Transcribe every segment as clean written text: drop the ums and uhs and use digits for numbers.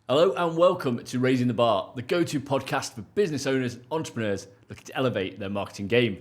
Hello and welcome to Raising the Barr, the go-to podcast for business owners and entrepreneurs looking to elevate their marketing game.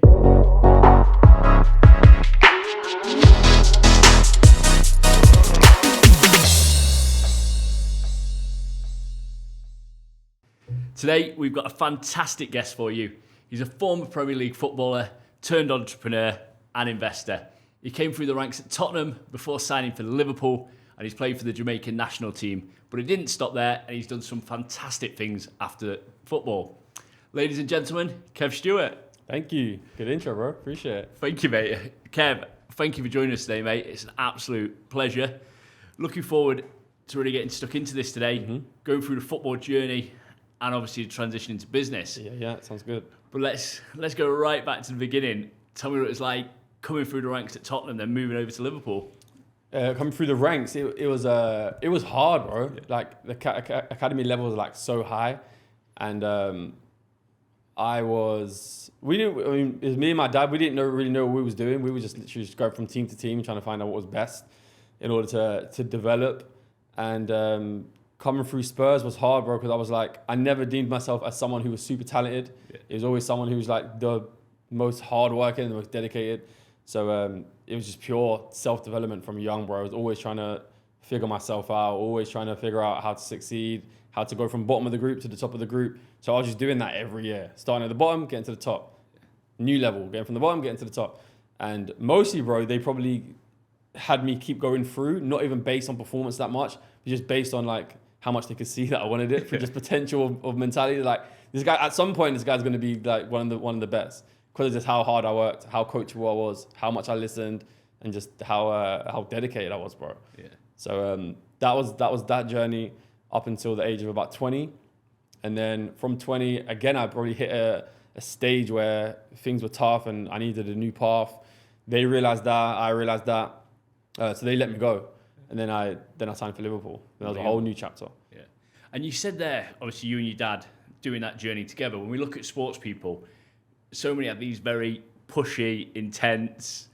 Today, we've got a fantastic guest for you. He's a former Premier League footballer, turned entrepreneur and investor. He came through the ranks at Tottenham before signing for Liverpool, and he's played for the Jamaica national team. But he didn't stop there, and he's done some fantastic things after football. Ladies and gentlemen, Kev Stewart. Thank you. Good intro, bro. Appreciate it. Thank you, mate. Kev, thank you for joining us today, mate. It's an absolute pleasure. Looking forward to really getting stuck into this today, going through the football journey, and obviously the transition into business. Yeah, sounds good. But let's go right back to the beginning. Tell me what it was like coming through the ranks at Tottenham, then moving over to Liverpool. Coming through the ranks, it was hard, bro. Yeah. Like the academy level was like so high, and it was me and my dad. We didn't really know what we was doing. We were just literally just going from team to team, trying to find out what was best in order to develop. And coming through Spurs was hard, bro, because I was like, I never deemed myself as someone who was super talented. Yeah. It was always someone who was like the most hardworking, the most dedicated. So it was just pure self-development from young, bro. I was always trying to figure myself out, always trying to figure out how to succeed, how to go from bottom of the group to the top of the group. So I was just doing that every year, starting at the bottom, getting to the top. New level, getting from the bottom, getting to the top. And mostly, bro, they probably had me keep going through, not even based on performance that much, but just based on like how much they could see that I wanted it, for just potential of mentality. Like this guy, at some point, this guy's going to be like one of the best. Because of just how hard I worked, how coachable I was, how much I listened, and just how dedicated I was, bro. Yeah. So that was that journey up until the age of about 20, and then from 20 again, I probably hit a stage where things were tough and I needed a new path. They realized that, I realized that, so they let me go, and then I signed for Liverpool. And that was a whole new chapter. Yeah. And you said there, obviously, you and your dad doing that journey together. When we look at sports people, so many have these very pushy, intense,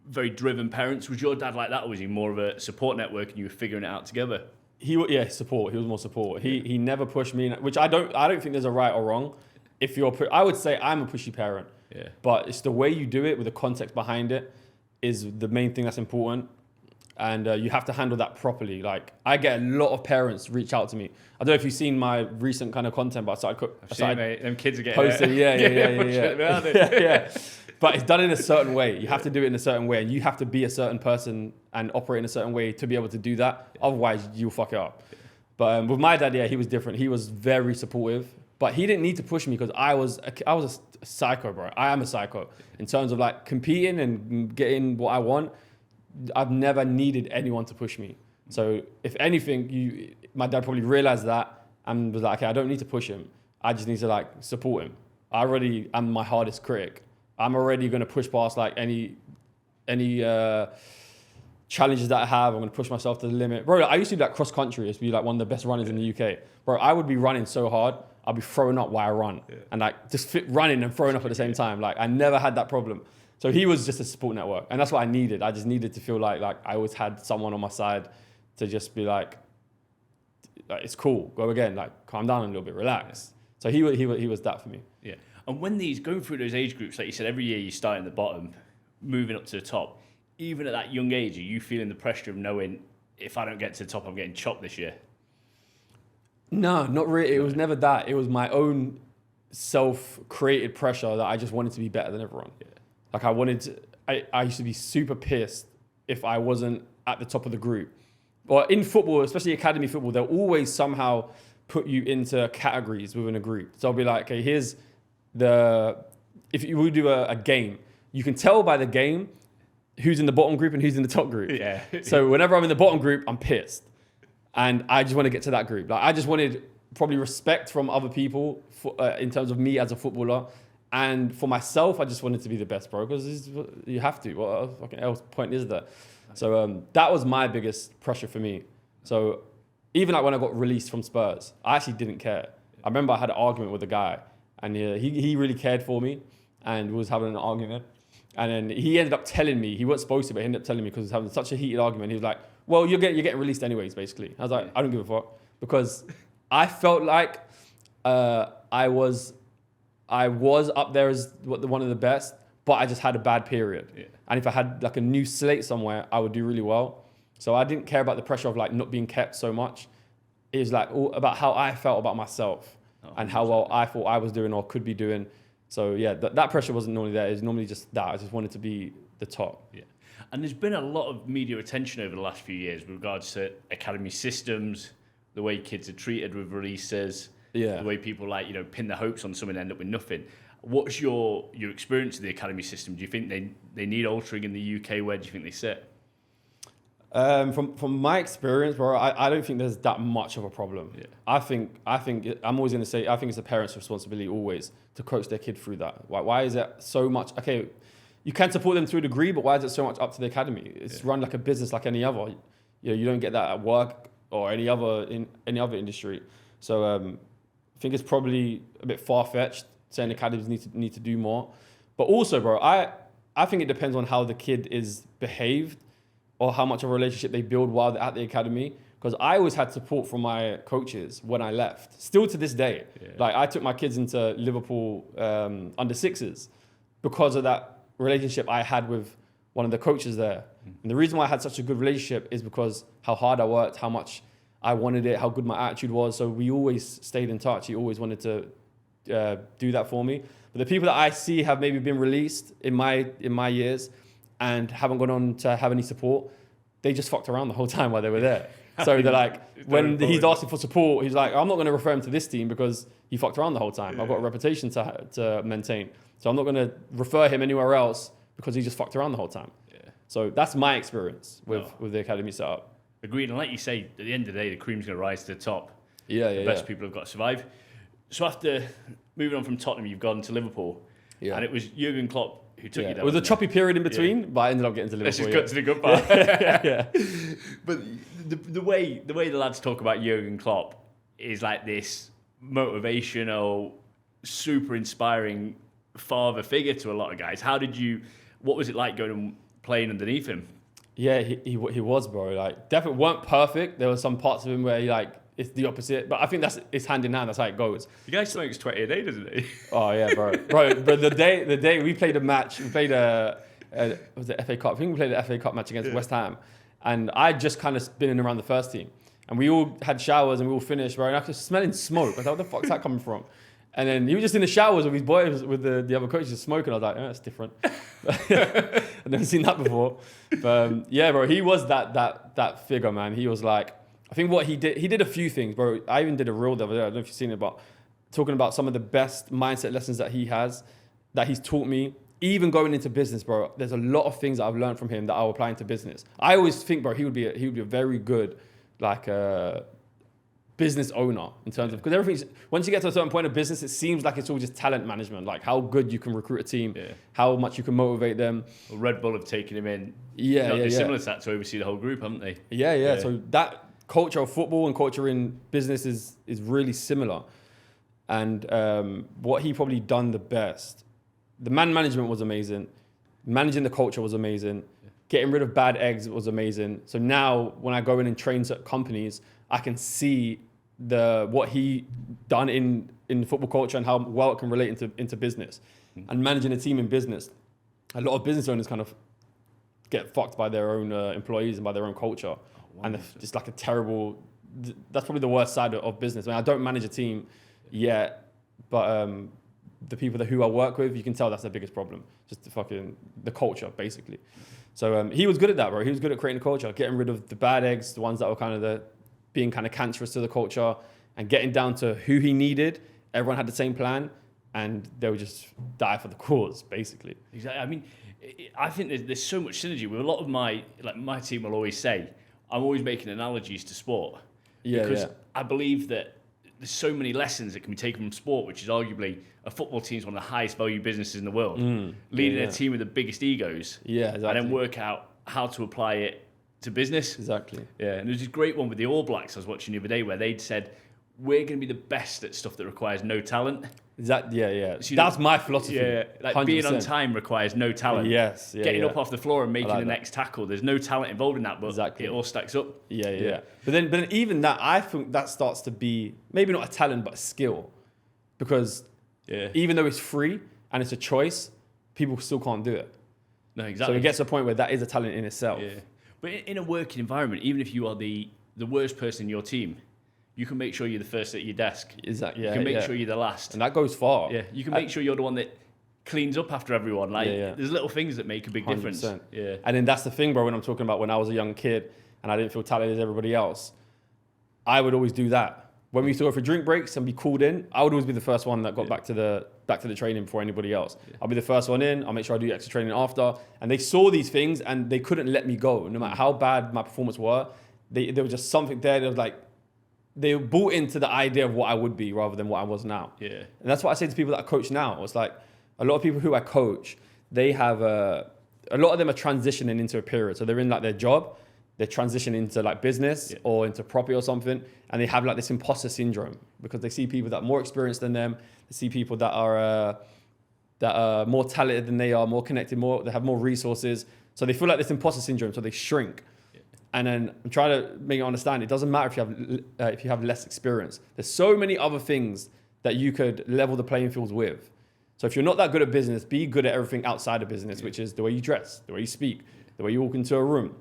very driven parents. Was your dad like that, or was he more of a support network and you were figuring it out together? Support. He was more support. He never pushed me, which I don't think there's a right or wrong. If I would say I'm a pushy parent. Yeah. But it's the way you do it with the context behind it is the main thing that's important. And you have to handle that properly. Like, I get a lot of parents reach out to me. I don't know if you've seen my recent kind of content, but I started mate. Them kids are getting posting. Yeah. But it's done in a certain way. You have to do it in a certain way, and you have to be a certain person and operate in a certain way to be able to do that. Yeah. Otherwise, you'll fuck it up. But with my dad, he was different. He was very supportive, but he didn't need to push me because I was a psycho, bro. I am a psycho in terms of like competing and getting what I want. I've never needed anyone to push me. So if anything, my dad probably realized that and was like, okay, I don't need to push him. I just need to like support him. I already am my hardest critic. I'm already going to push past like any challenges that I have. I'm going to push myself to the limit. Bro, I used to do that cross country. I used to be like one of the best runners in the UK. Bro, I would be running so hard, I'll be throwing up while I run. Yeah. And like just running and throwing up at the same time. Like I never had that problem. So he was just a support network, and that's what I needed. I just needed to feel like I always had someone on my side to just be like it's cool, go again, like calm down a little bit, relax. So he was that for me. Yeah. And when going through those age groups, like you said, every year you start in the bottom, moving up to the top. Even at that young age, are you feeling the pressure of knowing if I don't get to the top, I'm getting chopped this year? No, not really. It was never that. It was my own self-created pressure that I just wanted to be better than everyone. Yeah. Like I used to be super pissed if I wasn't at the top of the group. Or in football, especially academy football, they'll always somehow put you into categories within a group. So I'll be like, okay, if you will do a game, you can tell by the game who's in the bottom group and who's in the top group. Yeah. So whenever I'm in the bottom group, I'm pissed. And I just want to get to that group. Like I just wanted probably respect from other people in terms of me as a footballer. And for myself, I just wanted to be the best, bro, because you have to. What fucking else point is there? So that was my biggest pressure for me. So even like when I got released from Spurs, I actually didn't care. I remember I had an argument with a guy, and he really cared for me, and we was having an argument. And then he ended up telling me, he wasn't supposed to, but he ended up telling me because he was having such a heated argument. He was like, well, you're getting released anyways, basically. I was like, I don't give a fuck, because I felt like I was up there as one of the best, but I just had a bad period. Yeah. And if I had like a new slate somewhere, I would do really well. So I didn't care about the pressure of like not being kept so much. It was like all about how I felt about myself and how well I thought I was doing or could be doing. So yeah, that pressure wasn't normally there. It was normally just that. I just wanted to be the top. Yeah. And there's been a lot of media attention over the last few years with regards to academy systems, the way kids are treated with releases, the way people pin their hopes on something and end up with nothing. What's your experience of the academy system? Do you think they need altering in the UK? Where do you think they sit? From my experience, bro, I don't think there's that much of a problem. Yeah. I think I'm always going to say I think it's the parents' responsibility always to coach their kid through that. Why is it so much? Okay, you can support them to a degree, but why is it so much up to the academy? It's run like a business like any other. You don't get that at work or any other industry. So I think it's probably a bit far-fetched saying academies need to do more. But also, bro, I think it depends on how the kid is behaved or how much of a relationship they build while they're at the academy. Because I always had support from my coaches when I left. Still to this day. Yeah. Like I took my kids into Liverpool under sixes because of that relationship I had with one of the coaches there. And the reason why I had such a good relationship is because how hard I worked, how much I wanted it, how good my attitude was. So we always stayed in touch. He always wanted to do that for me. But the people that I see have maybe been released in my years and haven't gone on to have any support, they just fucked around the whole time while they were there. So they're like, when he's asking for support, he's like, I'm not going to refer him to this team because he fucked around the whole time. Yeah. I've got a reputation to maintain. So I'm not going to refer him anywhere else because he just fucked around the whole time. Yeah. So that's my experience with the academy setup. Agreed. And like you say, at the end of the day, the cream's going to rise to the top. The best people have got to survive. So after moving on from Tottenham, you've gone to Liverpool. Yeah. And it was Jürgen Klopp who took you there. It was a choppy period in between, but I ended up getting to Liverpool. Let's just cut to the good part. Yeah. But the way the lads talk about Jürgen Klopp is like this motivational, super inspiring father figure to a lot of guys. What was it like going and playing underneath him? Yeah, he was, bro. Like, definitely weren't perfect. There were some parts of him where it's the opposite, but I think it's hand in hand. That's how it goes. The guy smokes 20 a day, doesn't he? Oh yeah, bro. But the day we played a match, was it FA Cup? I think we played an FA Cup match against West Ham, and I just kind of been in around the first team, and we all had showers and we all finished, bro. And I was smelling smoke. I thought, what the fuck's that coming from? And then he was just in the showers with his boys, with the other coaches smoking. I was like, that's different. I've never seen that before. But yeah, bro, he was that figure, man. He was like, I think what he did a few things, bro. I even did a reel the other day. I don't know if you've seen it, but talking about some of the best mindset lessons that he's taught me. Even going into business, bro, there's a lot of things that I've learned from him that I'll apply into business. I always think, bro, he would be a very good, business owner in terms of, because once you get to a certain point of business, it seems like it's all just talent management, like how good you can recruit a team, how much you can motivate them. Well, Red Bull have taken him in. Similar to that to oversee the whole group, haven't they? Yeah. So that culture of football and culture in business is really similar. And what he probably done the best, the man management was amazing. Managing the culture was amazing. Getting rid of bad eggs was amazing. So now when I go in and train companies, I can see what he done in football culture and how well it can relate into business. And managing a team in business. A lot of business owners kind of get fucked by their own employees and by their own culture. And it's like that's probably the worst side of business. I mean, I don't manage a team yet, but the people who I work with, you can tell that's their biggest problem. Just the culture, basically. So he was good at that, bro. He was good at creating a culture, getting rid of the bad eggs, the ones that were kind of being kind of cancerous to the culture, and getting down to who he needed. Everyone had the same plan, and they would just die for the cause, basically. Exactly. I mean, I think there's so much synergy with a lot of my team will always say, I'm always making analogies to sport. Because I believe that there's so many lessons that can be taken from sport, which is arguably a football team is one of the highest value businesses in the world. Leading a team with the biggest egos. Yeah, exactly. And then work out how to apply it to business. Exactly. Yeah, and there's this great one with the All Blacks I was watching the other day where they'd said, we're going to be the best at stuff that requires no talent. Yeah. So That's my philosophy. Yeah, like 100%. being on time requires no talent. Yes. Yeah, Getting up off the floor and making like the next tackle, there's no talent involved in that, but Exactly. it all stacks up. Yeah. But then even that, I think that starts to be maybe not a talent, but a skill. Because even though it's free and it's a choice, people still can't do it. No, exactly. So it gets to a point where that is a talent in itself. Yeah. But in a working environment, even if you are the worst person in your team, you can make sure you're the first at your desk. Exactly. You can make sure you're the last. And that goes far. Yeah. You can make sure you're the one that cleans up after everyone. Like, there's little things that make a big difference. 100%. Yeah. And then that's the thing, bro, when I'm talking about when I was a young kid and I didn't feel talented as everybody else, I would always do that. When we used to go for drink breaks and be called in, I would always be the first one that got back to the training before anybody else. Yeah. I'll be the first one in. I'll make sure I do extra training after. And they saw these things and they couldn't let me go. No matter how bad my performance were, there was just something there that was like, they bought into the idea of what I would be rather than what I was now. Yeah. And that's what I say to people that I coach now. It's like a lot of people who I coach, they have a lot of them are transitioning into a period. So they're in like their job, they're transitioning into like business or into property or something, and they have like this imposter syndrome because they see people that are more experienced than them. They see people that are more talented than they are, more connected, they have more resources. So they feel like this imposter syndrome, so they shrink. And then I'm trying to make you understand, it doesn't matter if you have less experience. There's so many other things that you could level the playing fields with. So if you're not that good at business, be good at everything outside of business, which is the way you dress, the way you speak, the way you walk into a room,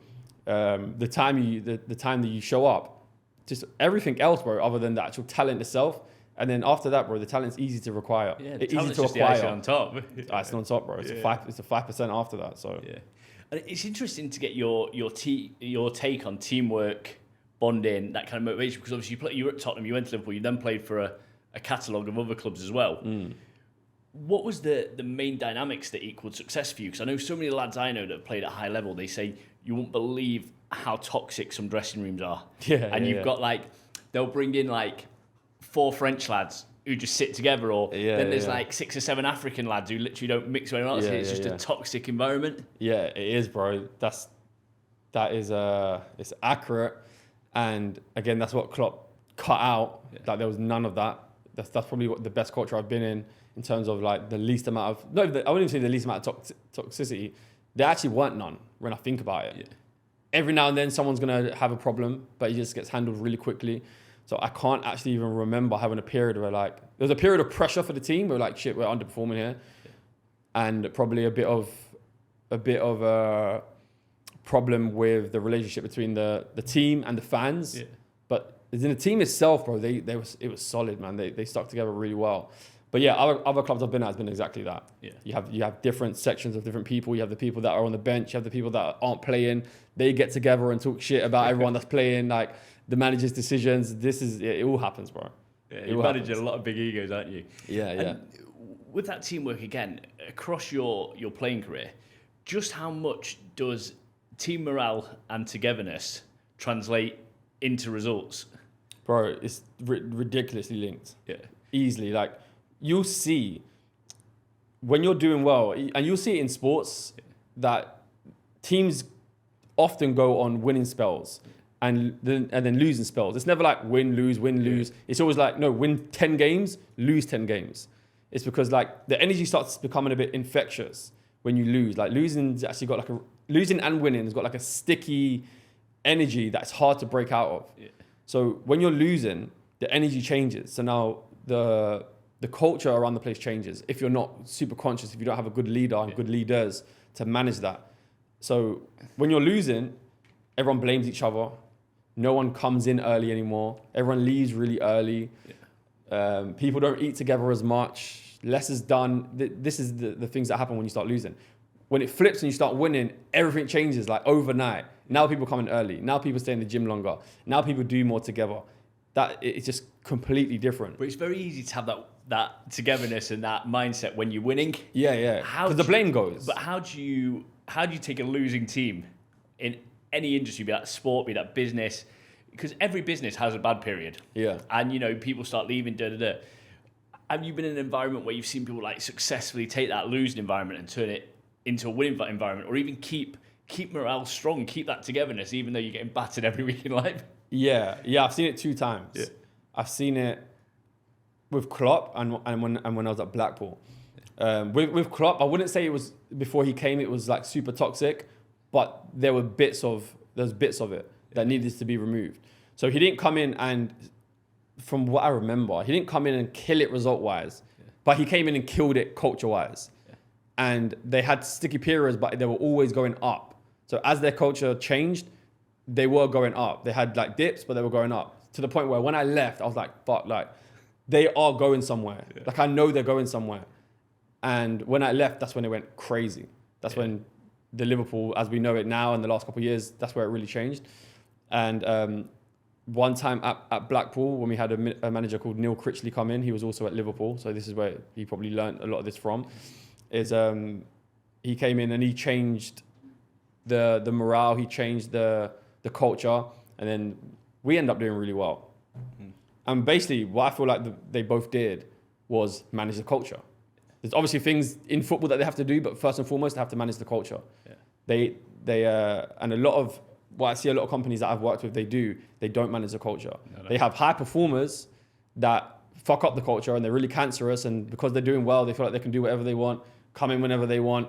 the time that you show up, just everything else, bro, other than the actual talent itself. And then after that, bro, the talent's easy to acquire. Yeah, it's easy to just acquire. The icing on top. It's on top, bro. It's a 5% after that. So yeah. And it's interesting to get your take on teamwork, bonding, that kind of motivation, because obviously you were at Tottenham, you went to Liverpool, you then played for a catalogue of other clubs as well. What was the main dynamics that equaled success for you? Because I know so many lads I know that have played at a high level, they say you won't believe how toxic some dressing rooms are. And you've got like, they'll bring in like 4 French lads who just sit together, or then there's like 6 or 7 African lads who literally don't mix with anyone else. It's just a toxic environment. Yeah, it is, bro. It's accurate. And again, that's what Klopp cut out. Like there was none of that. That's probably the best culture I've been in terms of like the least amount of, I wouldn't even say the least amount of toxicity. There actually weren't none when I think about it. Every now and then someone's going to have a problem, but it just gets handled really quickly. So I can't actually even remember having a period where like, there was a period of pressure for the team where like, shit, we're underperforming here. And probably a bit of a problem with the relationship between the team and the fans. But in the team itself, bro, it was solid, man. They stuck together really well. But yeah, other clubs I've been at has been exactly that. You have different sections of different people. You have the people that are on the bench. You have the people that aren't playing. They get together and talk shit about everyone that's playing. Like the manager's decisions. It all happens, bro. Yeah, you're managing a lot of big egos, aren't you? Yeah. With that teamwork again across your playing career, just how much does team morale and togetherness translate into results? Bro, it's ridiculously linked. Easily, like. You'll see when you're doing well, and you'll see it in sports, that teams often go on winning spells and then losing spells. It's never like win, lose. It's always like, no, win 10 games, lose 10 games. It's because like the energy starts becoming a bit infectious when you lose. Like losing's actually got like losing and winning has got like a sticky energy that's hard to break out of. So when you're losing, the energy changes. So now the culture around the place changes if you're not super conscious, if you don't have a good leader and good leaders to manage that. So when you're losing, everyone blames each other. No one comes in early anymore. Everyone leaves really early. People don't eat together as much. Less is done. This is the things that happen when you start losing. When it flips and you start winning, everything changes like overnight. Now people come in early. Now people stay in the gym longer. Now people do more together. It's just completely different. But it's very easy to have that togetherness and that mindset when you're winning. Yeah. Because the blame goes. But how do you take a losing team in any industry, be that sport, be that business? Because every business has a bad period. And people start leaving. Have you been in an environment where you've seen people like successfully take that losing environment and turn it into a winning environment, or even keep morale strong, keep that togetherness, even though you're getting battered every week in life? Yeah, I've seen it 2 times. I've seen it with Klopp and when I was at Blackpool. With Klopp, I wouldn't say it was before he came. It was like super toxic, but there's bits of it that needed to be removed. So he didn't come in and, from what I remember, he didn't come in and kill it result-wise, but he came in and killed it culture-wise. Yeah. And they had sticky periods, but they were always going up. So as their culture changed, they were going up. They had like dips, but they were going up to the point where when I left, I was like, fuck, like they are going somewhere. Yeah. Like I know they're going somewhere. And when I left, that's when it went crazy. That's when the Liverpool, as we know it now in the last couple of years, that's where it really changed. And one time at Blackpool, when we had a manager called Neil Critchley come in, he was also at Liverpool. So this is where he probably learned a lot of this from, is he came in and he changed the morale, he changed the culture, and then we ended up doing really well. Mm-hmm. And basically what I feel like they both did was manage the culture. There's obviously things in football that they have to do, but first and foremost, they have to manage the culture. Yeah. They and a lot of what I see a lot of companies that I've worked with, they don't manage the culture. No. They have high performers that fuck up the culture and they're really cancerous, and because they're doing well, they feel like they can do whatever they want, come in whenever they want.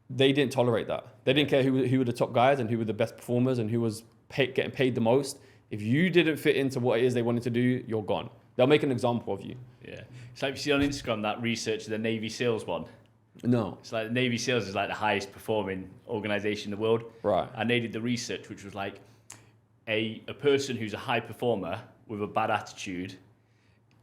They didn't tolerate that. They didn't care who were the top guys and who were the best performers and who was getting paid the most. If you didn't fit into what it is they wanted to do, you're gone. They'll make an example of you. Yeah. It's like you see on Instagram that research of the Navy SEALs one. No. It's like the Navy SEALs is like the highest performing organisation in the world. Right. And they did the research, which was like a person who's a high performer with a bad attitude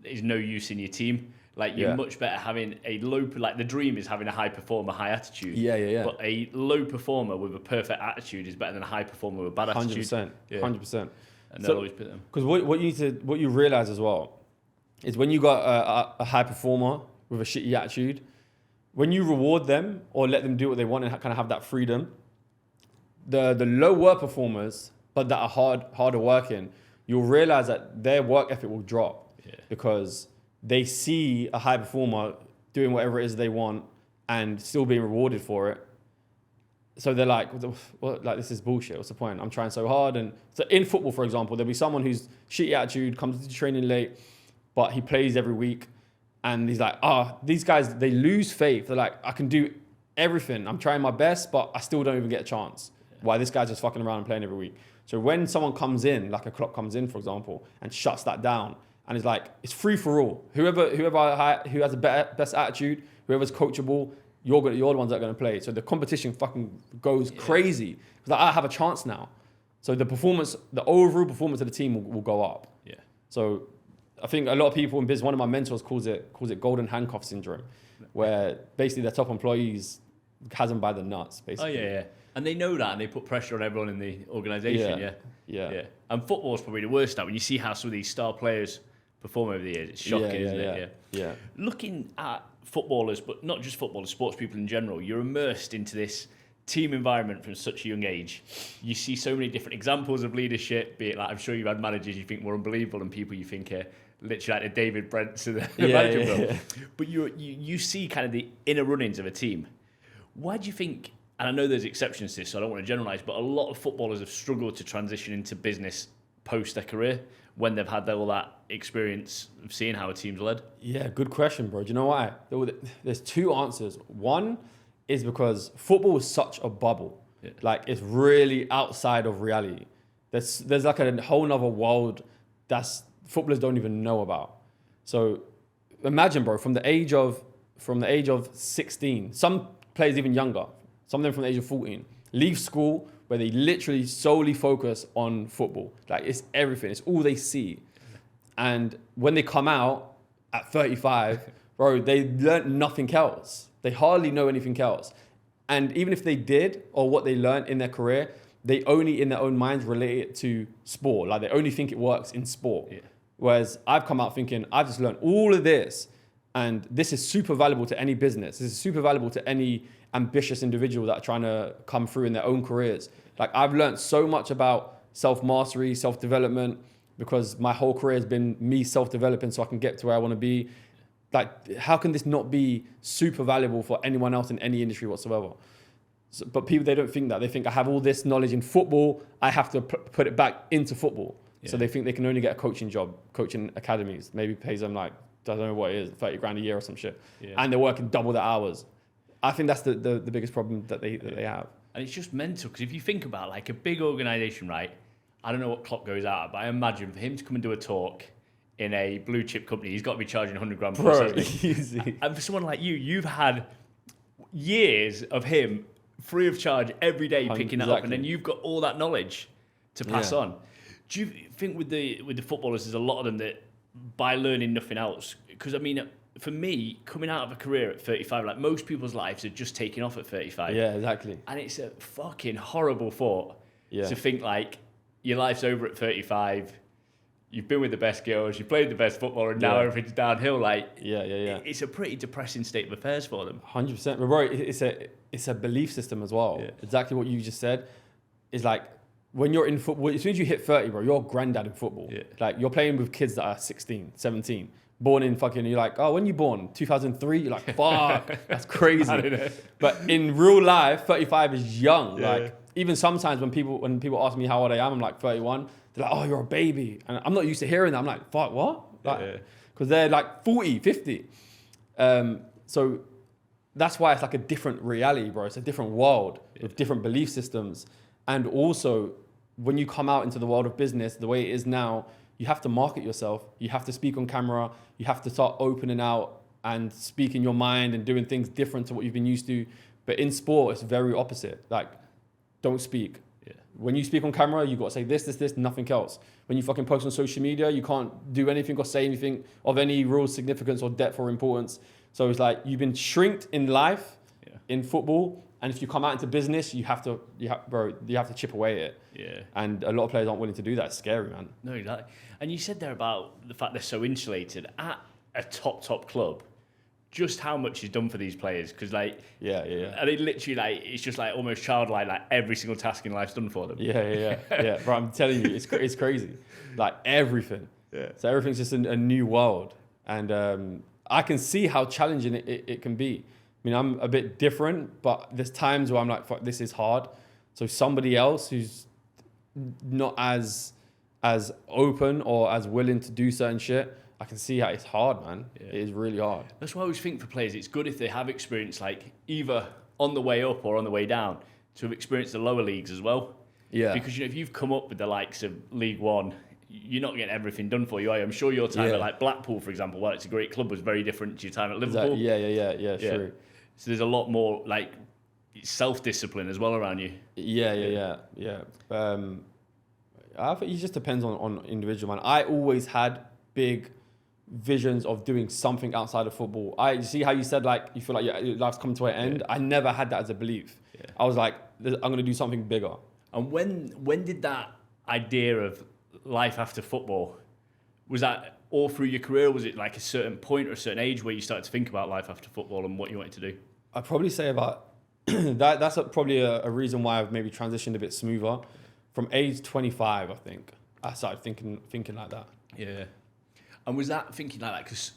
is no use in your team. Like you're much better having a low, like the dream is having a high performer, high attitude. Yeah. But a low performer with a perfect attitude is better than a high performer with a bad attitude. 100%. Yeah. 100%. And they'll always put them. Because what you realize as well is when you got a high performer with a shitty attitude, when you reward them or let them do what they want and kind of have that freedom, the lower performers, but that are harder working, you'll realize that their work ethic will drop because they see a high performer doing whatever it is they want and still being rewarded for it. So they're like, like this is bullshit. What's the point? I'm trying so hard. And so in football, for example, there'll be someone who's shitty attitude, comes to training late, but he plays every week. And he's like, these guys, they lose faith. They're like, I can do everything. I'm trying my best, but I still don't even get a chance. Why this guy's just fucking around and playing every week. So when someone comes in, like a Klopp comes in, for example, and shuts that down, and it's like, it's free for all. Who has the best attitude, whoever's coachable, you're the ones that are going to play. So the competition fucking goes crazy. Because like, I have a chance now. So the overall performance of the team will go up. Yeah. So I think a lot of people in business, one of my mentors calls it golden handcuff syndrome, where basically their top employees has them by the nuts, basically. Oh, yeah. And they know that, and they put pressure on everyone in the organisation, yeah. And football's probably the worst now. When you see how some of these star players perform over the years, it's shocking, isn't it? Yeah. Looking at footballers, but not just footballers, sports people in general, you're immersed into this team environment from such a young age. You see so many different examples of leadership, be it like, I'm sure you've had managers you think were unbelievable and people you think are literally like the David Brents of the manager. But you see kind of the inner runnings of a team. Why do you think, and I know there's exceptions to this, so I don't want to generalise, but a lot of footballers have struggled to transition into business post their career when they've had all that experience of seeing how a team's led? Yeah, good question, bro. Do you know why? There's two answers. One is because football is such a bubble. Yeah. Like, it's really outside of reality. There's like a whole nother world that's footballers don't even know about. So imagine, bro, from the age of 16, some players even younger, some of them from the age of 14, leave school where they literally solely focus on football. Like, it's everything. It's all they see. And when they come out at 35, bro, they learnt nothing else. They hardly know anything else. And even if they did, or what they learned in their career, they only in their own minds relate it to sport. Like, they only think it works in sport. Yeah. Whereas I've come out thinking, I've just learned all of this, and this is super valuable to any business. This is super valuable to any ambitious individual that are trying to come through in their own careers. Like, I've learned so much about self-mastery, self-development, because my whole career has been me self-developing so I can get to where I want to be. Like, how can this not be super valuable for anyone else in any industry whatsoever? But people, they don't think that. They think I have all this knowledge in football, I have to put it back into football. So they think they can only get a coaching job, coaching academies, maybe pays them like, I don't know what it is, 30 grand a year or some shit. Yeah. And they're working double the hours. I think that's the biggest problem that they have. And it's just mental, because if you think about like a big organisation, right? I don't know what Klopp goes out at, but I imagine for him to come and do a talk in a blue chip company, he's got to be charging 100 grand Bro, easy. And for someone like you, you've had years of him free of charge every day picking that up, and then you've got all that knowledge to pass on. Do you think with the footballers, there's a lot of them that by learning nothing else? Because I mean, for me, coming out of a career at 35, like most people's lives are just taking off at 35. Yeah, exactly. And it's a fucking horrible thought to think like your life's over at 35. You've been with the best girls, you've played the best football, and now everything's downhill. Like, it's a pretty depressing state of affairs for them. 100%. But bro, it's a belief system as well. Yeah. Exactly what you just said. Is like when you're in football, as soon as you hit 30, bro, you're granddad in football. Yeah. Like you're playing with kids that are 16, 17, born in fucking. You're like, oh, when you born? 2003. You're like, fuck, that's crazy. But in real life, 35 is young. Yeah. Like even sometimes when people ask me how old I am, I'm like 31. They're like, oh, you're a baby. And I'm not used to hearing that. I'm like, fuck, what? Like, because they're like 40, 50. So that's why it's like a different reality, bro. It's a different world with different belief systems. And also, when you come out into the world of business, the way it is now, you have to market yourself. You have to speak on camera. You have to start opening out and speaking your mind and doing things different to what you've been used to. But in sport, it's very opposite. Like, don't speak. When you speak on camera, you got to say this, nothing else. When you fucking post on social media, you can't do anything or say anything of any real significance or depth or importance. So it's like you've been shrinked in life, in football, and if you come out into business, you have to chip away at it. Yeah. And a lot of players aren't willing to do that. It's scary, man. No, exactly. And you said there about the fact they're so insulated at a top club. Just how much is done for these players, because like and they literally like it's just like almost childlike, like every single task in life's done for them. Bro, I'm telling you, it's crazy, like everything. So everything's just a new world, and I can see how challenging it can be. I mean, I'm a bit different, but there's times where I'm like, fuck, this is hard. So somebody else who's not as open or as willing to do certain shit, I can see how it's hard, man. Yeah. It is really hard. That's why I always think for players, it's good if they have experience, like either on the way up or on the way down, to have experienced the lower leagues as well. Yeah. Because if you've come up with the likes of League One, you're not getting everything done for you. I'm sure your time at like Blackpool, for example, while it's a great club, was very different to your time at Liverpool. Yeah, true. So there's a lot more like self-discipline as well around you. Yeah. I think it just depends on individual, man. I always had big visions of doing something outside of football. I see how you said like you feel like your life's come to an end. I never had that as a belief. I was like, I'm going to do something bigger. And when did that idea of life after football, was that all through your career, or was it like a certain point or a certain age where you started to think about life after football and what you wanted to do? I'd probably say about that's probably a reason why I've maybe transitioned a bit smoother. From age 25, I think I started thinking like that. Yeah. And was that thinking like that? Because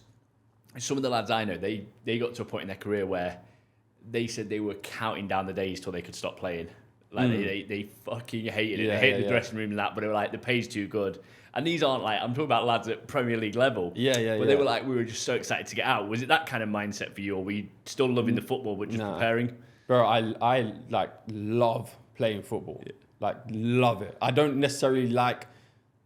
some of the lads I know, they got to a point in their career where they said they were counting down the days till they could stop playing. Like they fucking hated it. They hated the dressing room and that, but they were like, the pay's too good. And these aren't like, I'm talking about lads at Premier League level. But they were like, we were just so excited to get out. Was it that kind of mindset for you, or were you still loving the football but just preparing? Bro, I like love playing football. Yeah. Like love it. I don't necessarily like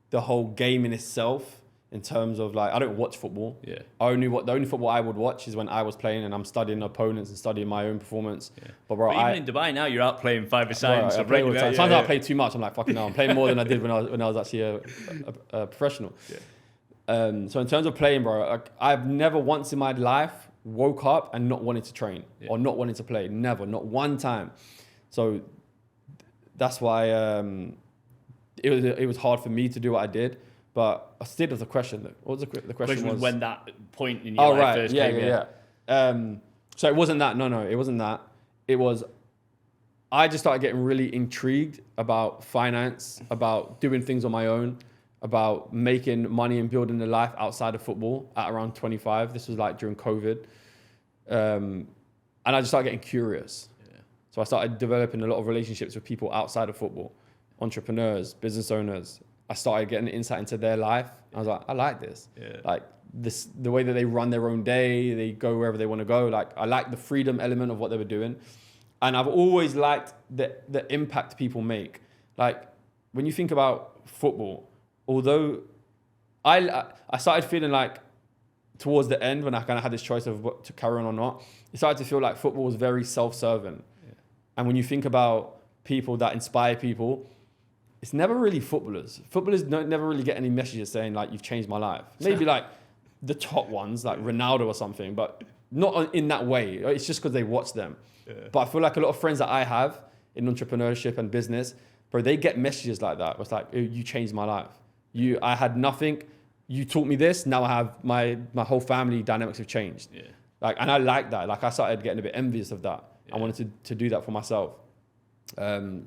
the whole game in itself. In terms of like, I don't watch football. Yeah. The only football I would watch is when I was playing and I'm studying opponents and studying my own performance. Yeah. But bro, even in Dubai now, you're out playing five-a-side. Sometimes I play too much. I'm like, fucking hell, I'm playing more than I did when I was actually a professional. Yeah. So in terms of playing, bro, I've never once in my life woke up and not wanted to train or not wanted to play. Never, not one time. So that's why it was hard for me to do what I did. But I still have the question. What was the question? Was when that point in your life first came. Yeah. So it wasn't that. No, it wasn't that. It was, I just started getting really intrigued about finance, about doing things on my own, about making money and building a life outside of football at around 25. This was like during COVID. And I just started getting curious. Yeah. So I started developing a lot of relationships with people outside of football, entrepreneurs, business owners, I started getting insight into their life. I was like, I like this. Yeah. Like the way that they run their own day, they go wherever they want to go. Like I like the freedom element of what they were doing. And I've always liked the impact people make. Like when you think about football, although I started feeling like towards the end when I kind of had this choice of what to carry on or not, it started to feel like football was very self-serving. Yeah. And when you think about people that inspire people, it's never really footballers. Footballers never really get any messages saying like, you've changed my life. Maybe like the top ones, like Ronaldo or something, but not in that way. It's just because they watch them. Yeah. But I feel like a lot of friends that I have in entrepreneurship and business, bro, they get messages like that. It's like, you changed my life. I had nothing. You taught me this. Now I have my whole family dynamics have changed. Yeah. Like, and I like that. Like I started getting a bit envious of that. Yeah. I wanted to do that for myself.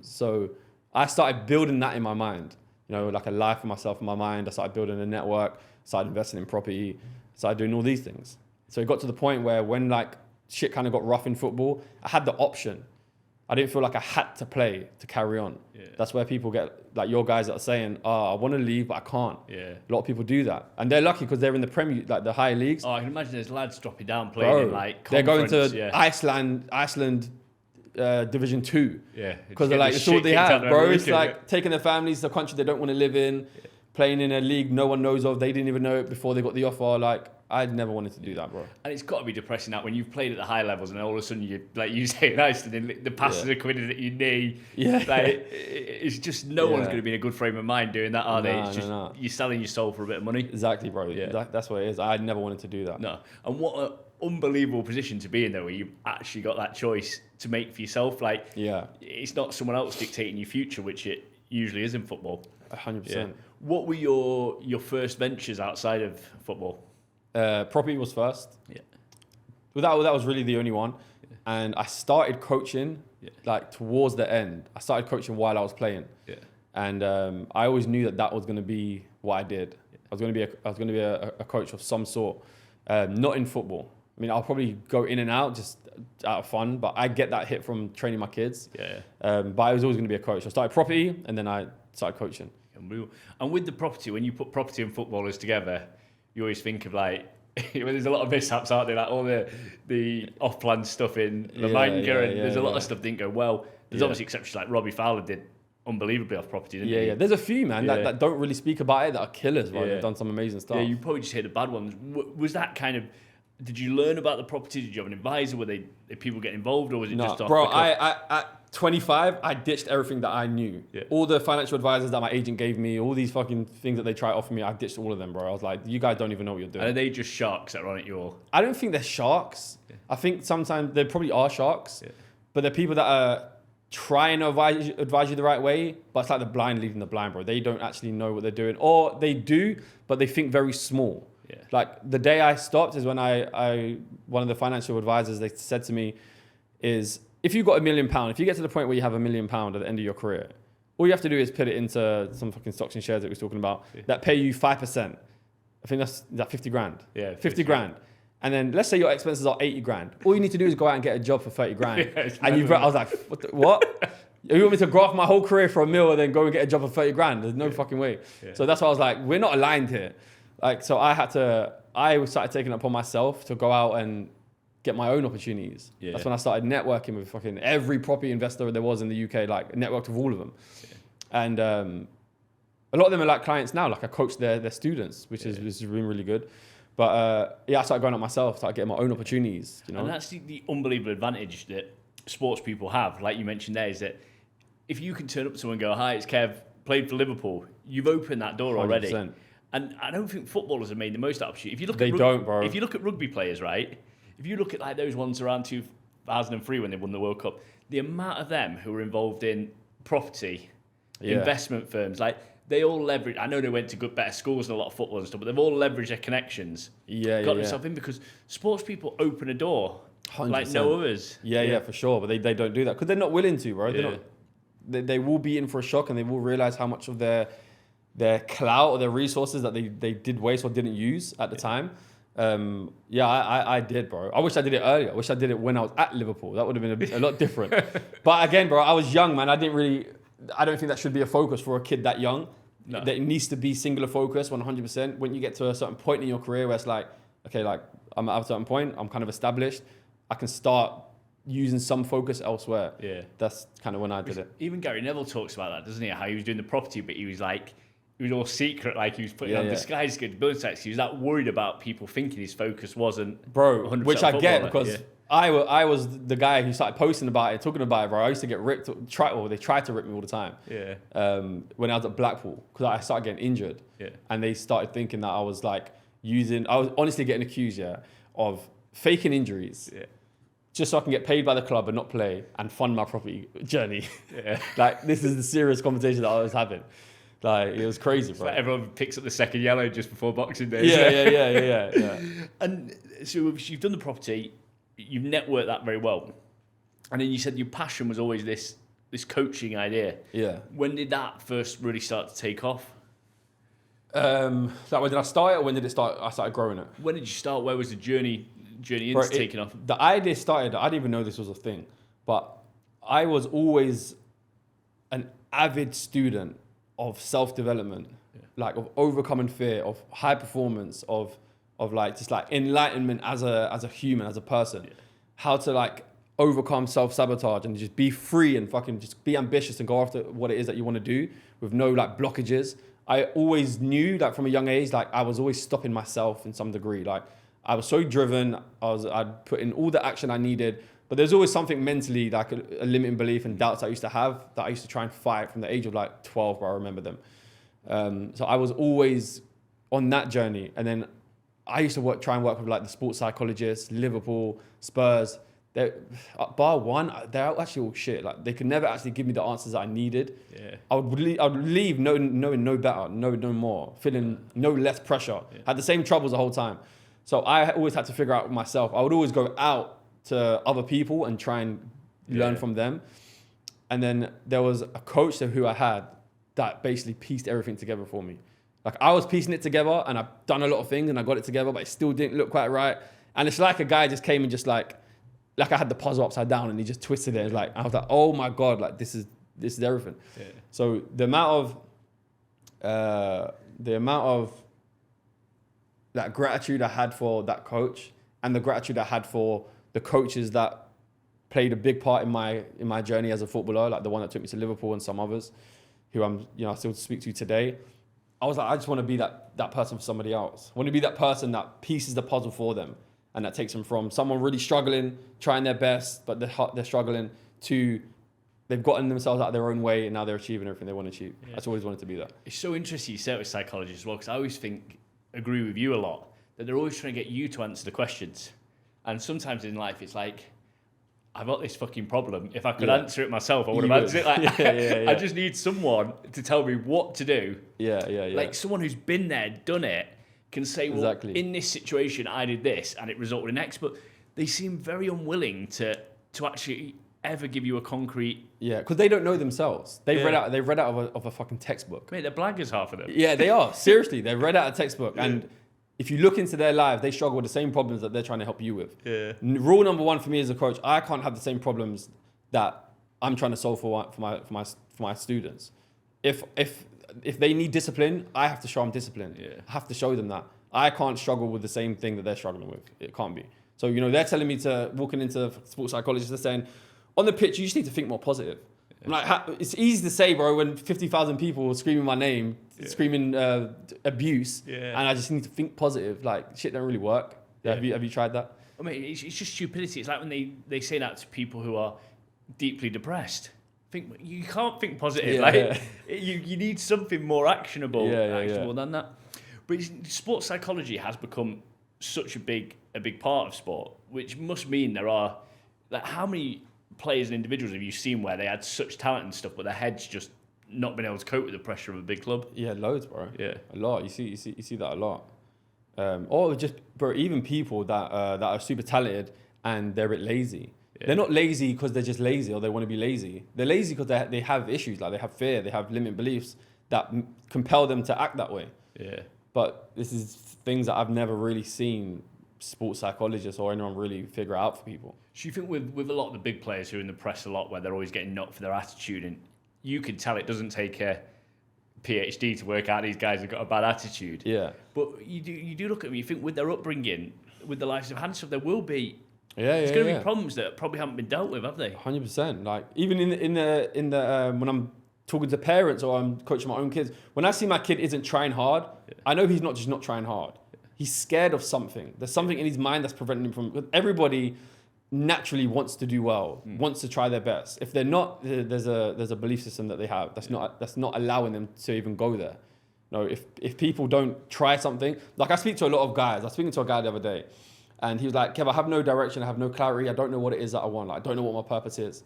So I started building that in my mind, you know, like a life for myself in my mind. I started building a network, started investing in property, started doing all these things. So it got to the point where when like shit kind of got rough in football, I had the option. I didn't feel like I had to play to carry on. Yeah. That's where people get, like your guys that are saying, I want to leave, but I can't. Yeah. A lot of people do that. And they're lucky because they're in the Premier, like the higher leagues. Oh, I can imagine there's lads dropping down playing in like they're going to Iceland Division 2. Yeah. Because they're like, it's all they have, bro. It's like taking their families to a country they don't want to live in, playing in a league no one knows of. They didn't even know it before they got the offer. Like, I'd never wanted to do that, bro. And it's got to be depressing that when you've played at the high levels and all of a sudden you, like you say, the passes are coming in at your knee. Yeah. Like, it's just no one's going to be in a good frame of mind doing that, are they? It's just you're selling your soul for a bit of money. Exactly, bro. Yeah. That's what it is. I never wanted to do that. No. And what an unbelievable position to be in, though, where you've actually got that choice to make for yourself. Like, it's not someone else dictating your future, which it usually is in football. 100%. Yeah. What were your first ventures outside of football? Property was first. Yeah. Well, that was really the only one. Yeah. And I started coaching like towards the end. I started coaching while I was playing. Yeah. And I always knew that was going to be what I did. Yeah. I was going to be a coach of some sort. Not in football. I mean, I'll probably go in and out just out of fun, but I get that hit from training my kids. Yeah. But I was always going to be a coach. I started property and then I started coaching. And with the property, when you put property and footballers together, you always think of like, there's a lot of mishaps, aren't there? Like all the off-plan stuff in La Manga, and there's a lot of stuff didn't go well. There's obviously exceptions like Robbie Fowler did unbelievably off property, didn't he? Yeah. There's a few, man, that don't really speak about it, that are killers, right? They've done some amazing stuff. Yeah, you probably just hear the bad ones. Was that kind of... Did you learn about the property? Did you have an advisor? Were people getting involved, or was it just off? Bro, at 25, I ditched everything that I knew. Yeah. All the financial advisors that my agent gave me, all these fucking things that they try to offer me, I ditched all of them, bro. I was like, you guys don't even know what you're doing. And are they just sharks that run at you all? I don't think they're sharks. Yeah. I think sometimes they probably are sharks, but they're people that are trying to advise you the right way, but it's like the blind leading the blind, bro. They don't actually know what they're doing, or they do, but they think very small. Yeah. Like the day I stopped is when one of the financial advisors, they said to me is, if you've got £1 million, if you get to the point where you have £1 million at the end of your career, all you have to do is put it into some fucking stocks and shares that we was talking about that pay you 5%. I think that's 50 grand. Yeah. 50 grand. And then let's say your expenses are 80 grand. All you need to do is go out and get a job for 30 grand. I was like, what? You want me to graft my whole career for $1 million and then go and get a job for 30 grand? There's no fucking way. Yeah. So that's why I was like, we're not aligned here. Like, so I started taking it upon myself to go out and get my own opportunities. Yeah. That's when I started networking with fucking every property investor there was in the UK, like networked with all of them. Yeah. And a lot of them are like clients now. Like I coach their students, which is really, really good. But I started going out myself, started getting my own opportunities. You know? And that's the unbelievable advantage that sports people have, like you mentioned there, is that if you can turn up to someone and go, hi, it's Kev, played for Liverpool, you've opened that door already. 100%. And I don't think footballers have made the most of that opportunity. If you look bro. If you look at rugby players, right? If you look at like those ones around 2003 when they won the World Cup, the amount of them who were involved in property, investment firms, like they all leverage. I know they went to better schools and a lot of footballers and stuff, but they've all leveraged their connections. Got themselves in because sports people open a door 100%. Like no others. Yeah, for sure. But they don't do that because they're not willing to, bro. Yeah. They will be in for a shock and they will realize how much of their clout or their resources that they did waste or didn't use at the time. I did, bro. I wish I did it earlier. I wish I did it when I was at Liverpool. That would have been a lot different. But again, bro, I was young, man. I don't think that should be a focus for a kid that young. No. That it needs to be singular focus 100%. When you get to a certain point in your career where it's like, okay, like I'm at a certain point, I'm kind of established, I can start using some focus elsewhere. Yeah. That's kind of when I did it. Even Gary Neville talks about that, doesn't he? How he was doing the property, but he was all secret, like he was putting on disguise good building sites. He was that worried about people thinking his focus wasn't, bro, which I get because I was the guy who started posting about it, talking about it, bro. I used to get ripped, they tried to rip me all the time. Yeah. When I was at Blackpool, because I started getting injured. Yeah. And they started thinking that I was I was honestly getting accused, of faking injuries. Yeah. Just so I can get paid by the club and not play and fund my property journey. Yeah. This is the serious conversation that I was having. It was crazy, bro. Everyone picks up the second yellow just before Boxing Day. Yeah. And so you've done the property, you've networked that very well. And then you said your passion was always this coaching idea. Yeah. When did that first really start to take off? When did I start it or when did it start? I started growing it. When did you start? Where was the journey into taking off? The idea started, I didn't even know this was a thing, but I was always an avid student of self-development, of overcoming fear, of high performance, of enlightenment as a human, as a person, how to overcome self-sabotage and just be free and fucking just be ambitious and go after what it is that you want to do with no blockages. I always knew from a young age, I was always stopping myself in some degree. I was so driven, I'd put in all the action I needed, but there's always something mentally, a limiting belief and doubts I used to have that I used to try and fight from the age of 12, bro, I remember them. So I was always on that journey. And then I used to try and work with the sports psychologists, Liverpool, Spurs. Bar one, they're actually all shit. They could never actually give me the answers that I needed. Yeah. I would leave knowing no better, no more, feeling no less pressure. Yeah. Had the same troubles the whole time. So I always had to figure out myself. I would always go out to other people and try and learn from them. And then there was a coach who I had that basically pieced everything together for me. I was piecing it together and I've done a lot of things and I got it together, but it still didn't look quite right. And it's like a guy just came and just I had the puzzle upside down and he just twisted it. I was like, oh my God, this is everything. Yeah. So the amount of that gratitude I had for that coach and the gratitude I had for the coaches that played a big part in my journey as a footballer, the one that took me to Liverpool and some others who I still speak to today. I was I just want to be that person for somebody else. I want to be that person that pieces the puzzle for them and that takes them from someone really struggling, trying their best, but they're struggling, to they've gotten themselves out of their own way and now they're achieving everything they want to achieve. Yeah. I just always wanted to be that. It's so interesting you say it with psychologists as well, because I always agree with you a lot, that they're always trying to get you to answer the questions. And sometimes in life, it's I've got this fucking problem. If I could answer it myself, I would have answered it. I just need someone to tell me what to do. Yeah. Someone who's been there, done it, can say, well, in this situation, I did this and it resulted in X. But they seem very unwilling to actually ever give you a concrete... Yeah, because they don't know themselves. They've read out of a fucking textbook. Mate, they're blaggers, half of them. Yeah, they are. Seriously, they've read out a textbook. Yeah. And if you look into their lives, they struggle with the same problems that they're trying to help you with. Yeah. Rule number one for me as a coach, I can't have the same problems that I'm trying to solve for my students. If they need discipline, I have to show them discipline. Yeah. I have to show them that. I can't struggle with the same thing that they're struggling with. It can't be. So, they're telling me walking into sports psychologists, they're saying, on the pitch, you just need to think more positive. Yeah. It's easy to say, bro, when 50,000 people are screaming my name, screaming abuse, and I just need to think positive. Shit don't really work. Yeah. Have you tried that? I mean, it's just stupidity. It's like when they say that to people who are deeply depressed. You can't think positive. You need something more actionable than that. But sports psychology has become such a big part of sport, which must mean there are how many players and individuals have you seen where they had such talent and stuff, but their heads just not been able to cope with the pressure of a big club? Yeah, loads, bro. Yeah, a lot. You see that a lot. Or just, bro, even people that are super talented and they're a bit lazy. Yeah. They're not lazy because they're just lazy or they want to be lazy. They're lazy because they have issues, they have fear, they have limiting beliefs that compel them to act that way. Yeah. But this is things that I've never really seen sports psychologists or anyone really figure out for people. So you think with a lot of the big players who are in the press a lot, where they're always getting knocked for their attitude, and you can tell it doesn't take a PhD to work out these guys have got a bad attitude. Yeah. But you do look at them, you think with their upbringing, with the lives they've had and stuff, there will be there's going to be problems that probably haven't been dealt with, have they? 100%. Like even in the when I'm talking to parents or I'm coaching my own kids, when I see my kid isn't trying hard, I know he's not just not trying hard. He's scared of something. There's something in his mind that's preventing him from. Everybody naturally wants to do well, wants to try their best. If they're not, there's a belief system that they have that's not allowing them to even go there. No, if people don't try something, like I speak to a lot of guys. I was speaking to a guy the other day, and he was like, "Kev, I have no direction. I have no clarity. I don't know what it is that I want. Like, I don't know what my purpose is."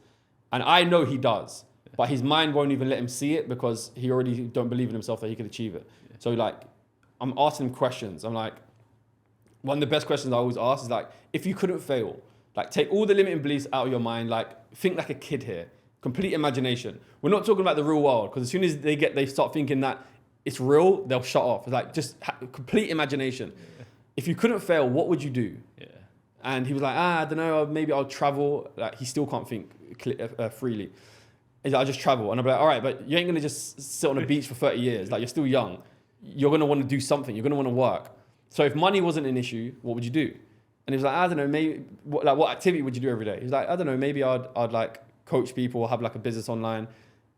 And I know he does, but his mind won't even let him see it because he already don't believe in himself that he could achieve it. So like, I'm asking him questions. I'm like, one of the best questions I always ask is like, if you couldn't fail, like take all the limiting beliefs out of your mind, like think like a kid here, complete imagination. We're not talking about the real world because as soon as they start thinking that it's real, they'll shut off. It's like just complete imagination. Yeah. If you couldn't fail, what would you do? Yeah. And he was like, I don't know, maybe I'll travel. Like he still can't think freely. He's like, I'll just travel. And I'm like, all right, but you ain't gonna just sit on a beach for 30 years. Like you're still young. You're gonna want to do something. You're gonna want to work. So if money wasn't an issue, what would you do? And he was like, I don't know, maybe, what activity would you do every day? He was like, I don't know, maybe I'd like coach people or have like a business online.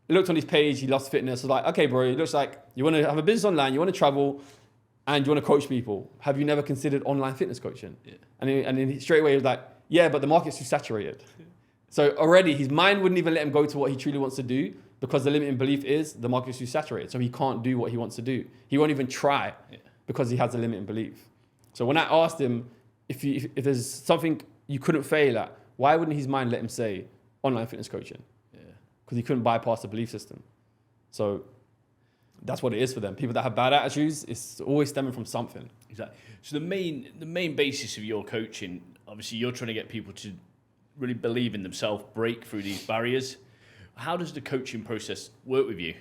He looked on his page, he loves fitness. I was like, okay, bro, it looks like you want to have a business online, you want to travel, and you want to coach people. Have you never considered online fitness coaching? Yeah. And then straight away he was like, yeah, but the market's too saturated. Yeah. So already his mind wouldn't even let him go to what he truly wants to do because the limiting belief is the market's too saturated. So he can't do what he wants to do. He won't even try because he has a limiting belief. So when I asked him, if there's something you couldn't fail at, why wouldn't his mind let him say online fitness coaching? Yeah. Because he couldn't bypass the belief system. So that's what it is for them. People that have bad attitudes, it's always stemming from something. Exactly. So the main basis of your coaching, obviously you're trying to get people to really believe in themselves, break through these barriers. How does the coaching process work with you?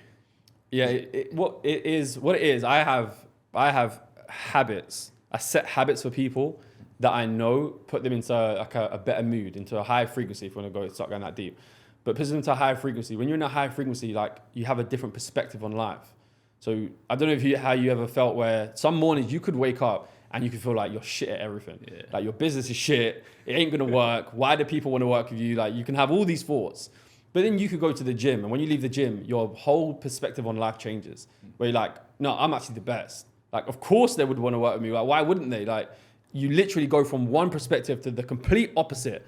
Yeah, what it is, I have habits. I set habits for people that I know put them into like a better mood, into a high frequency, if you want to start going that deep. But put them into a high frequency. When you're in a high frequency, like you have a different perspective on life. So I don't know how you ever felt where some mornings you could wake up and you could feel like you're shit at everything. Yeah. Like your business is shit. It ain't going to work. Why do people want to work with you? Like you can have all these thoughts. But then you could go to the gym. And when you leave the gym, your whole perspective on life changes. Where you're like, no, I'm actually the best. Like, of course they would want to work with me. Like, why wouldn't they? Like, you literally go from one perspective to the complete opposite.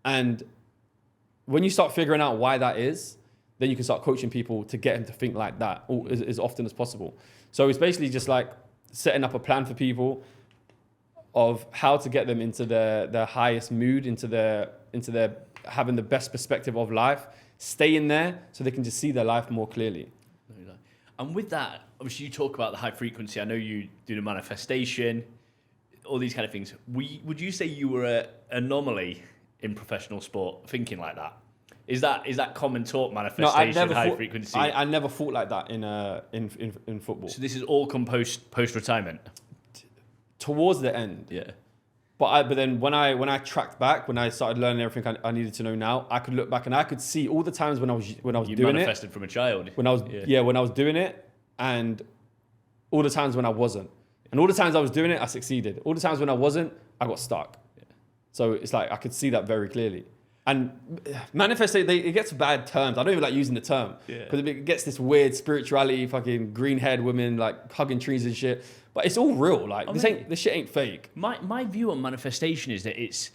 And when you start figuring out why that is, then you can start coaching people to get them to think like that as often as possible. So it's basically just like setting up a plan for people of how to get them into their highest mood, into their having the best perspective of life, stay in there so they can just see their life more clearly. And with that, obviously you talk about the high frequency. I know you do the manifestation, all these kind of things. Would you say you were an anomaly in professional sport thinking like that? Is that common talk, manifestation, high frequency? I never thought like that in football. So this is all come post-retirement? Towards the end. Yeah. But then when I tracked back, when I started learning everything I needed to know now, I could look back and I could see all the times when I was doing it. You manifested from a child. When I was doing it, and all the times when I wasn't. And all the times I was doing it, I succeeded. All the times when I wasn't, I got stuck. Yeah. So it's like I could see that very clearly. And manifestation, it gets bad terms. I don't even like using the term. Because it gets this weird spirituality, fucking green-haired women like hugging trees and shit. But it's all real. Like this shit ain't fake. My view on manifestation is that it's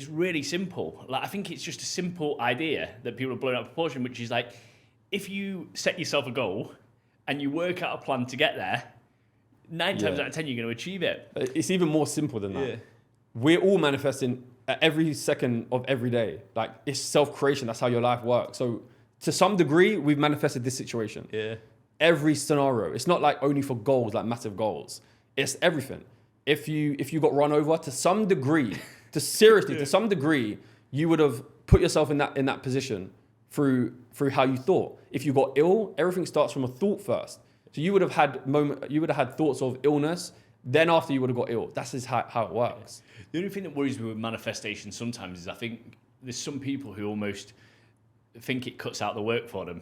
really simple. Like I think it's just a simple idea that people are blowing out of proportion, which is like if you set yourself a goal and you work out a plan to get there, 9 times out of 10 you're going to achieve it. It's even more simple than that. We're all manifesting at every second of every day. Like it's self-creation. That's how your life works. So to some degree, we've manifested this situation. Yeah. Every scenario. It's not like only for goals, like massive goals. It's everything. If you got run over, to some degree, to some degree, you would have put yourself in that position through how you thought. If you got ill, everything starts from a thought first. So you would have had thoughts of illness. Then after you would have got ill. That's just how it works. The only thing that worries me with manifestation sometimes is I think there's some people who almost think it cuts out the work for them.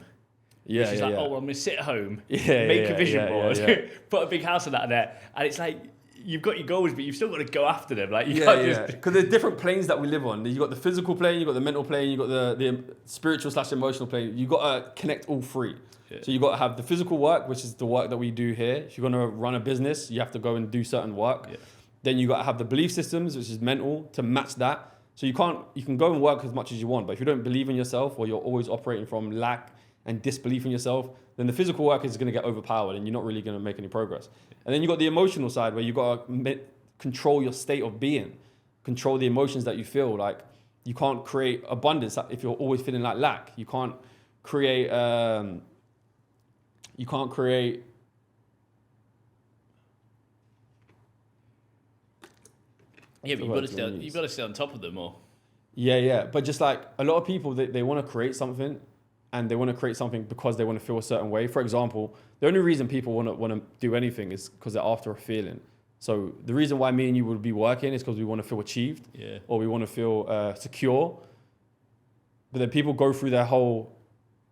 Yeah, which is yeah, like, yeah. oh, well, I'm going to sit at home, Yeah, make a vision board, yeah. put a big house on that there. And it's like, you've got your goals, but you've still got to go after them. Like, you can't just... Because there's different planes that we live on. You've got the physical plane, you've got the mental plane, you've got the spiritual/emotional plane. You've got to connect all three. Yeah. So you've got to have the physical work, which is the work that we do here. If you're going to run a business, you have to go and do certain work. Yeah. Then you got to have the belief systems, which is mental, to match that. So you can go and work as much as you want, but if you don't believe in yourself, or you're always operating from lack and disbelief in yourself, then the physical work is going to get overpowered and you're not really going to make any progress. And then you've got the emotional side, where you've got to control your state of being, control the emotions that you feel. Like, you can't create abundance if you're always feeling like lack. You can't create Yeah, but you've got to stay on top of them more. Yeah. But just like a lot of people, they want to create something, and they want to create something because they want to feel a certain way. For example, the only reason people want to do anything is because they're after a feeling. So the reason why me and you would be working is because we want to feel achieved, or we want to feel secure. But then people go through their whole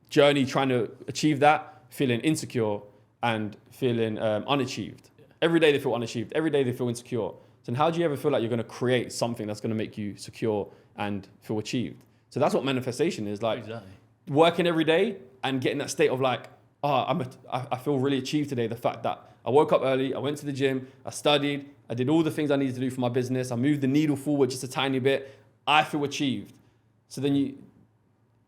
journey trying to achieve that, feeling insecure and feeling unachieved. Yeah. Every day they feel unachieved. Every day they feel insecure. So then how do you ever feel like you're going to create something that's going to make you secure and feel achieved? So that's what manifestation is, like. Exactly. Working every day and getting that state of like, I feel really achieved today. The fact that I woke up early, I went to the gym, I studied, I did all the things I needed to do for my business, I moved the needle forward just a tiny bit, I feel achieved. So then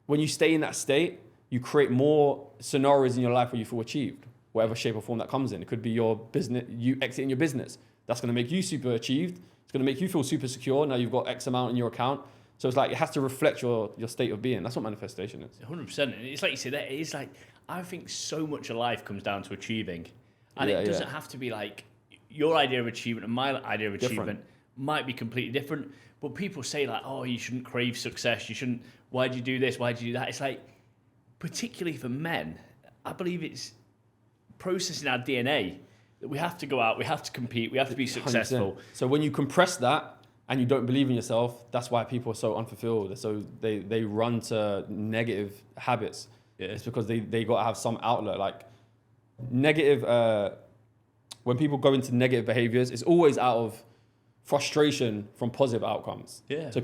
when you stay in that state, you create more scenarios in your life where you feel achieved, whatever shape or form that comes in. It could be your business, you exiting your business. That's going to make you super achieved. It's going to make you feel super secure. Now you've got X amount in your account. So it's like, it has to reflect your state of being. That's what manifestation is. 100%. And it's like you said, it is like, I think so much of life comes down to achieving. And it doesn't have to be like, your idea of achievement and my idea of achievement might be completely different. But people say like, oh, you shouldn't crave success. You shouldn't, why'd you do this? Why'd you do that? It's like, particularly for men, I believe it's processing our DNA that we have to go out, we have to compete, we have to be successful. 100%. So when you compress that, and you don't believe in yourself, that's why people are so unfulfilled. So they run to negative habits. Yeah. It's because they got to have some outlet. Like negative, when people go into negative behaviors, it's always out of frustration from positive outcomes. Yeah. So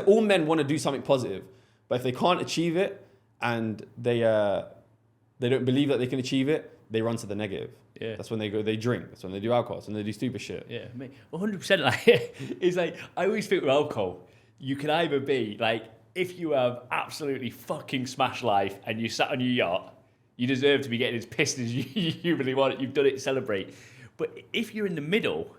all men want to do something positive, but if they can't achieve it and they don't believe that they can achieve it, they run to the negative. Yeah. That's when they drink. That's when they do alcohol. That's when they do stupid shit. Yeah, mate. 100%. Like, it's like, I always think with alcohol, you can either be like, if you have absolutely fucking smashed life and you sat on your yacht, you deserve to be getting as pissed as you really want it. You've done it, celebrate. But if you're in the middle,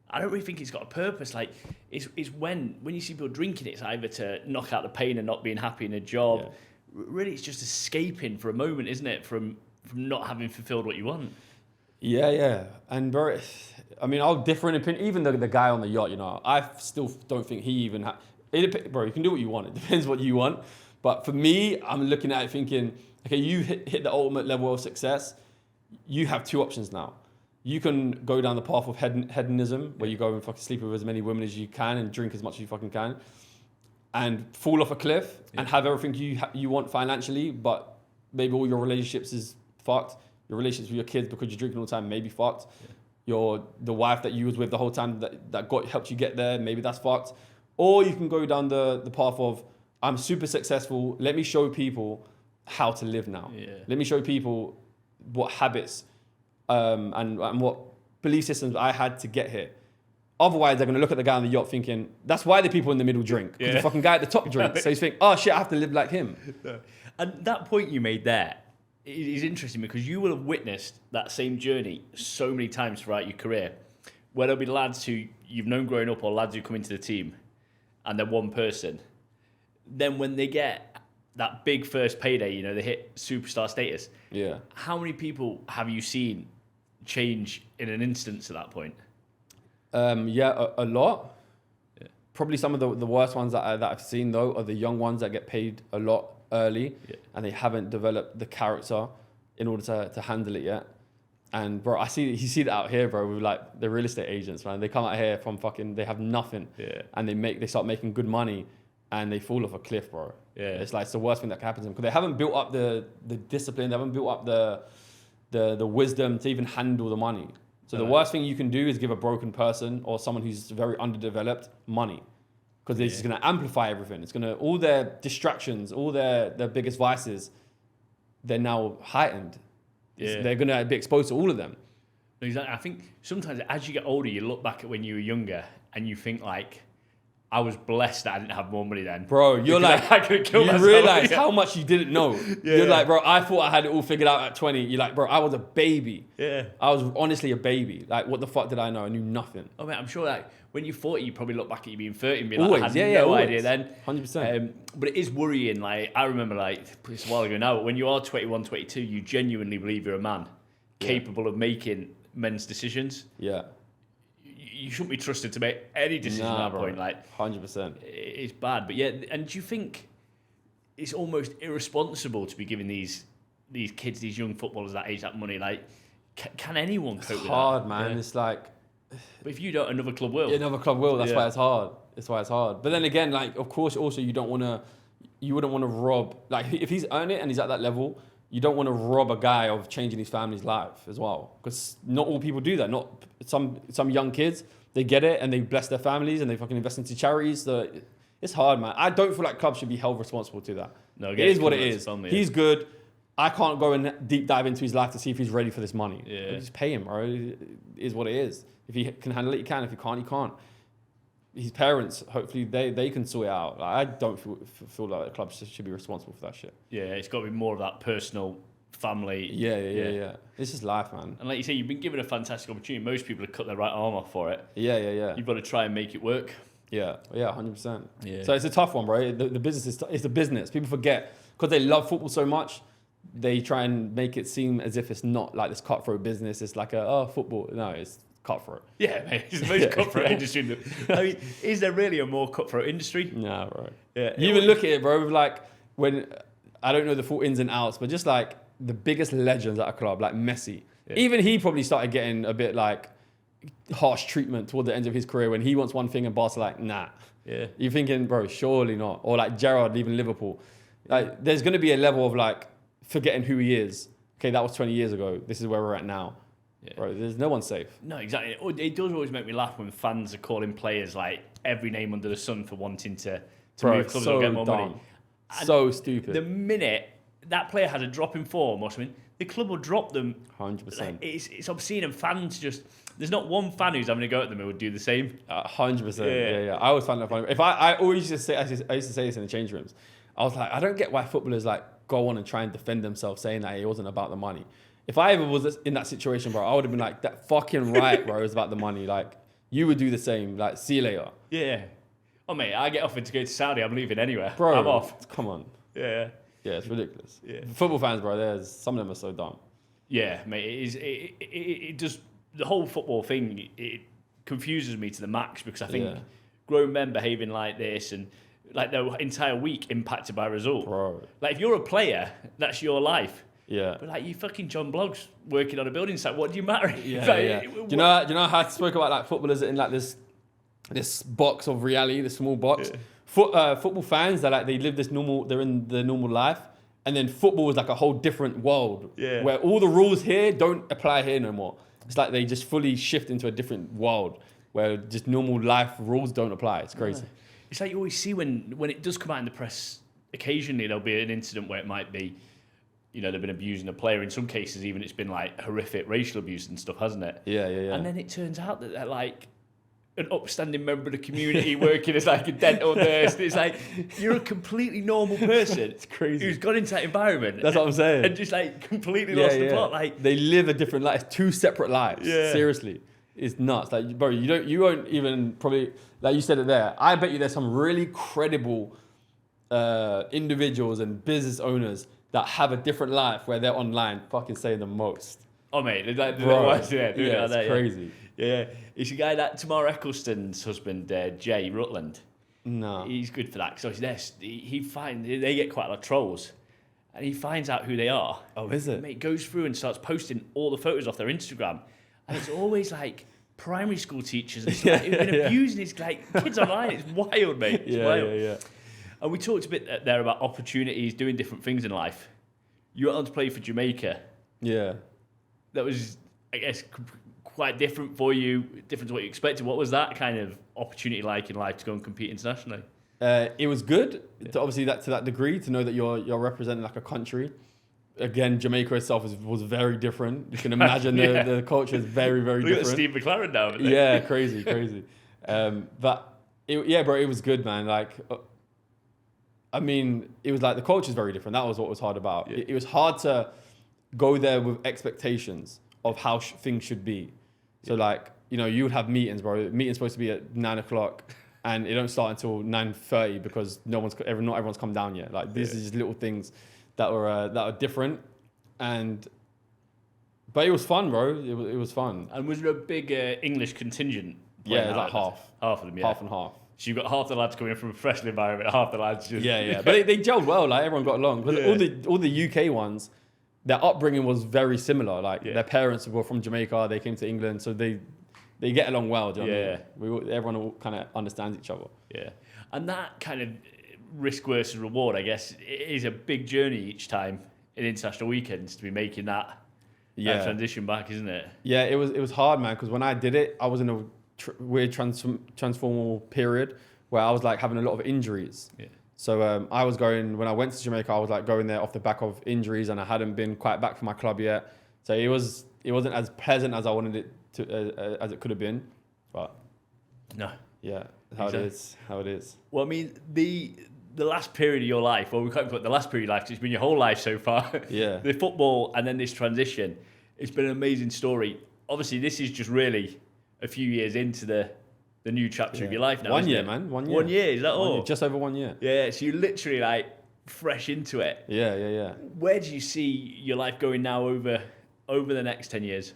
I don't really think it's got a purpose. Like, it's when you see people drinking, it's either to knock out the pain and not being happy in a job. Yeah. Really, it's just escaping for a moment, isn't it? From not having fulfilled what you want. Yeah. And bro, I mean, I'll differ in opinion. Even the guy on the yacht, you know, I still don't think he even bro, you can do what you want. It depends what you want. But for me, I'm looking at it thinking, okay, you hit the ultimate level of success. You have two options now. You can go down the path of hedonism, where you go and fucking sleep with as many women as you can and drink as much as you fucking can, and fall off a cliff and have everything you want financially, but maybe all your relationships is fucked. Your relationships with your kids, because you're drinking all the time, maybe fucked. Yeah. The wife that you was with the whole time that helped you get there, maybe that's fucked. Or you can go down the path of, I'm super successful. Let me show people how to live now. Yeah. Let me show people what habits and what belief systems I had to get here. Otherwise, they're going to look at the guy on the yacht thinking, that's why the people in the middle drink. Because the fucking guy at the top drinks. So you think, oh shit, I have to live like him. And that point you made there is interesting, because you will have witnessed that same journey so many times throughout your career, where there'll be lads who you've known growing up, or lads who come into the team and they're one person. Then when they get that big first payday, you know, they hit superstar status. Yeah. How many people have you seen change in an instance at that point? A lot. Yeah. Probably some of the worst ones that I've seen, though, are the young ones that get paid a lot early, and they haven't developed the character in order to handle it yet. And bro, you see that out here, bro, with like the real estate agents, man. They come out here from they have nothing, and they start making good money, and they fall off a cliff, bro. Yeah. It's like it's the worst thing that can happen to them because they haven't built up the discipline, they haven't built up the wisdom to even handle the money. So the worst thing you can do is give a broken person or someone who's very underdeveloped money, because it's just going to amplify everything. It's going to, all their distractions, all their biggest vices, they're now heightened. Yeah. They're going to be exposed to all of them. Exactly. I think sometimes as you get older, you look back at when you were younger and you think like, I was blessed that I didn't have more money then. Bro, you're like, I could kill myself. You realise how much you didn't know. Yeah. You're like, bro, I thought I had it all figured out at 20. You're like, bro, I was a baby. Yeah. I was honestly a baby. Like, what the fuck did I know? I knew nothing. Oh, man, I'm sure like when you're 40, you probably look back at you being 30 and be like, Always, I had no always. idea then. 100%. But it is worrying. Like, I remember like, it's a while ago now, but when you are 21, 22, you genuinely believe you're a man capable of making men's decisions. Yeah. You shouldn't be trusted to make any decision at that point. Like, 100%. It's bad. But yeah, and do you think it's almost irresponsible to be giving these kids, these young footballers that age, that money? Like, can anyone cope with that? It's hard, man. Yeah. It's like... But if you don't, another club will. Yeah, another club will. That's why it's hard. That's why it's hard. But then again, like, of course, also you wouldn't want to rob... Like, if he's earned it and he's at that level, you don't want to rob a guy of changing his family's life as well. Because not all people do that. Not some young kids, they get it and they bless their families and they fucking invest into charities. So it's hard, man. I don't feel like clubs should be held responsible to that. No, it is what it is. He's good. I can't go and deep dive into his life to see if he's ready for this money. Yeah. Just pay him, bro. It is what it is. If he can handle it, he can. If he can't, he can't. His parents, hopefully, they can sort it out. Like, I don't feel like the club should be responsible for that shit. Yeah, it's got to be more of that personal family. Yeah. It's just life, man. And like you say, you've been given a fantastic opportunity. Most people have cut their right arm off for it. Yeah. You've got to try and make it work. Yeah, 100%. Yeah. So it's a tough one, bro. The business it's a business. People forget, because they love football so much, they try and make it seem as if it's not like this cutthroat business. It's like football. No, it's cutthroat. Yeah, mate, it's the most cutthroat industry. I mean, is there really a more cutthroat industry? Nah, bro. Yeah. You even look at it, bro, like when, I don't know the full ins and outs, but just like the biggest legends at a club, like Messi. Yeah. Even he probably started getting a bit like harsh treatment toward the end of his career when he wants one thing and Barca like, nah. Yeah. You're thinking, bro, surely not. Or like Gerrard leaving Liverpool. Like, there's going to be a level of like forgetting who he is. Okay, that was 20 years ago. This is where we're at now. Yeah. Bro, there's no one safe. No, exactly. It does always make me laugh when fans are calling players like every name under the sun for wanting to move clubs or get more money. And so stupid. The minute that player has a drop in form or something, the club will drop them. 100%. Like, it's obscene, and fans just... There's not one fan who's having a go at them who would do the same. 100%. Yeah. I always find that funny. If I always used to say, I used to say this in the change rooms. I was like, I don't get why footballers like go on and try and defend themselves, saying that it wasn't about the money. If I ever was in that situation, bro, I would have been like, that fucking right, bro, it's about the money. Like, you would do the same. Like, see you later. Yeah. Oh, mate, I get offered to go to Saudi, I'm leaving anywhere. Bro, I'm off. Come on. Yeah. Yeah, it's ridiculous. Yeah. Football fans, bro, some of them are so dumb. Yeah, mate, it just, the whole football thing, it confuses me to the max, because I think grown men behaving like this and like their entire week impacted by a result. Bro. Like, if you're a player, that's your life. Yeah. But like, you fucking John Bloggs working on a building site, what do you matter? Yeah, like, Do you know how I spoke about like footballers in like this box of reality, this small box? Yeah. Football fans, they live this normal, they're in the normal life. And then football is like a whole different world where all the rules here don't apply here no more. It's like they just fully shift into a different world where just normal life rules don't apply. It's crazy. Yeah. It's like you always see when it does come out in the press, occasionally there'll be an incident where it might be, they've been abusing a player. In some cases, even it's been like horrific racial abuse and stuff, hasn't it? Yeah. And then it turns out that they're like an upstanding member of the community working as like a dental nurse. It's like, you're a completely normal person. It's crazy. Who's gone into that environment. That's what I'm saying. And just like completely lost the plot. Like, they live a different life. It's two separate lives. Yeah. Seriously. It's nuts. Like, bro, you won't even probably, like you said it there, I bet you there's some really credible individuals and business owners that have a different life where they're online fucking saying the most. Oh, mate. It's crazy. Yeah. It's a guy that Tamar Eccleston's husband, Jay Rutland. No. He's good for that. So they get quite a lot of trolls. And he finds out who they are. Oh, is it? Mate, goes through and starts posting all the photos off their Instagram. And it's always like primary school teachers and stuff who've been abusing his kids online. It's wild, mate. It's wild. Yeah. And we talked a bit there about opportunities, doing different things in life. You went on to play for Jamaica. Yeah. That was, I guess, quite different for you, different to what you expected. What was that kind of opportunity like in life to go and compete internationally? It was good, to obviously to that degree, to know that you're representing like a country. Again, Jamaica itself was very different. You can imagine the culture is very, very Look different. at Steve McLaren now. Yeah, crazy. But bro, it was good, man. Like, I mean, it was like the culture is very different. That was what was hard about. Yeah. It was hard to go there with expectations of how things should be. So like, you would have meetings, bro. Meeting's supposed to be at 9:00. And it don't start until 9:30 because not everyone's come down yet. Like these are just little things that are different, but it was fun, bro. It was fun. And was there a big English contingent? Yeah, it was like half of them. Yeah, half and half. So you've got half the lads coming from a freshly environment, half the lads just But they gelled well. Like everyone got along. But all the UK ones, their upbringing was very similar. Like their parents were from Jamaica. They came to England, so they get along well. Do you know what I mean? Everyone all kind of understands each other. Yeah, and that kind of risk versus reward, I guess, it is a big journey each time in international weekends to be making that transition back, isn't it? Yeah, it was hard, man. Because when I did it, I was in a weird transformal period where I was like having a lot of injuries. Yeah. So I was going, when I went to Jamaica, I was like going there off the back of injuries, and I hadn't been quite back for my club yet. So it wasn't as pleasant as I wanted it to, as it could have been, but no, how it is. Well, I mean, the last period of your life, well, we can't put the last period of your life, 'cause it's been your whole life so far. Yeah, the football and then this transition, it's been an amazing story. Obviously, this is just really a few years into the new chapter of your life now. 1 year, man. 1 year. 1 year, is that all? Just over 1 year. Yeah, so you're literally like fresh into it. Yeah. Where do you see your life going now over the next 10 years?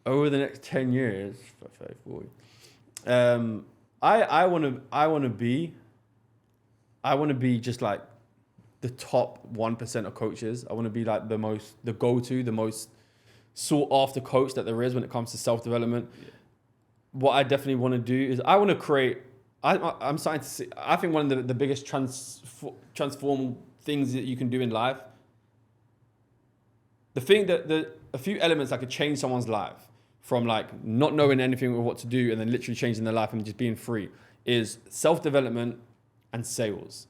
Over the next 10 years, I want to be just like the top 1% of coaches. I want to be like the most sought after coach that there is when it comes to self-development. Yeah. What I definitely want to do is I want to create. I'm starting to see. I think one of the biggest transform things that you can do in life. The thing that a few elements that could change someone's life from like not knowing anything of what to do and then literally changing their life and just being free is self-development and sales.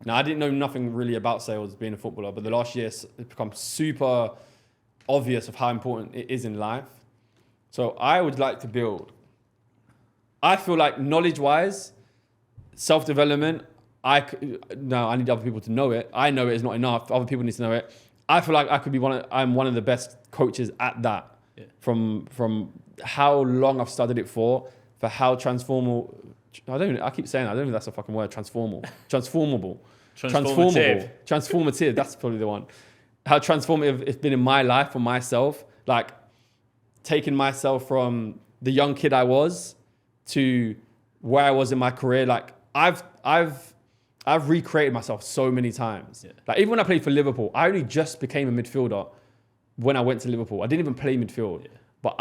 Now, I didn't know nothing really about sales being a footballer, but the last year it's become super obvious of how important it is in life. So I would like to build. I feel like knowledge-wise, self-development, I need other people to know it. I know it is not enough. Other people need to know it. I feel like I could be I'm one of the best coaches at that. Yeah. From how long I've studied it for how transformable. I keep saying that. I don't think that's a fucking word. Transformable. That's probably the one. How transformative it's been in my life for myself. Like taking myself from the young kid I was to where I was in my career. Like I've recreated myself so many times. Yeah. Like even when I played for Liverpool, I only just became a midfielder when I went to Liverpool. I didn't even play midfield. Yeah. But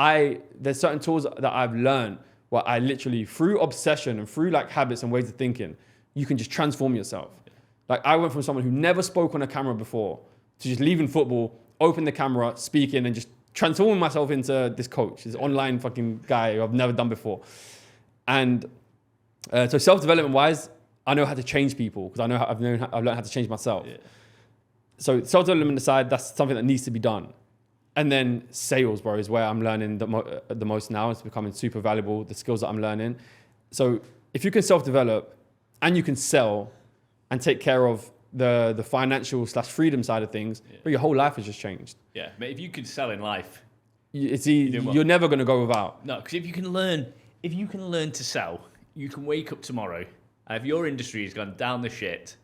there's certain tools that I've learned where I literally, through obsession and through like habits and ways of thinking, you can just transform yourself. Yeah. Like I went from someone who never spoke on a camera before to just leaving football, open the camera, speaking, and just transforming myself into this coach, this online fucking guy who I've never done before. And so self-development wise, I know how to change people because I've learned how to change myself. Yeah. So self-development aside, that's something that needs to be done. And then sales, bro, is where I'm learning the most now. It's becoming super valuable, the skills that I'm learning. So if you can self-develop and you can sell and take care of the financial / freedom side of things, but your whole life has just changed. Yeah, but if you could sell in life, you're never going to go without. No, because if you can learn to sell, you can wake up tomorrow, and if your industry has gone down the shit,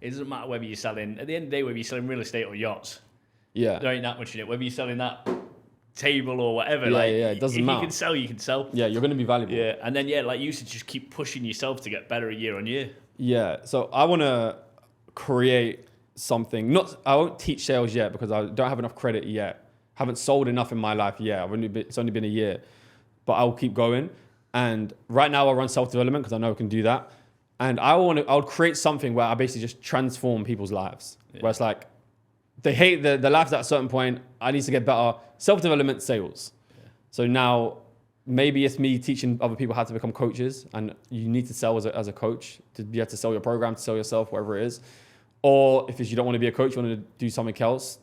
it doesn't matter whether you're selling, at the end of the day, whether you're selling real estate or yachts. Yeah. There ain't that much in it. Whether you're selling that table or whatever. It doesn't matter. If you can sell, you can sell. Yeah, you're going to be valuable. Yeah, and then, like you said, just keep pushing yourself to get better year on year. Yeah, so I want to create something. I won't teach sales yet because I don't have enough credit yet. Haven't sold enough in my life yet. It's only been a year. But I'll keep going. And right now I run self-development because I know I can do that. And I would create something where I basically just transform people's lives. Yeah. Where it's like, they hate the lives at a certain point. I need to get better. Self-development, sales. Yeah. So now maybe it's me teaching other people how to become coaches, and you need to sell as a coach to be able to sell your program, to sell yourself, whatever it is. Or if you don't want to be a coach, you want to do something else,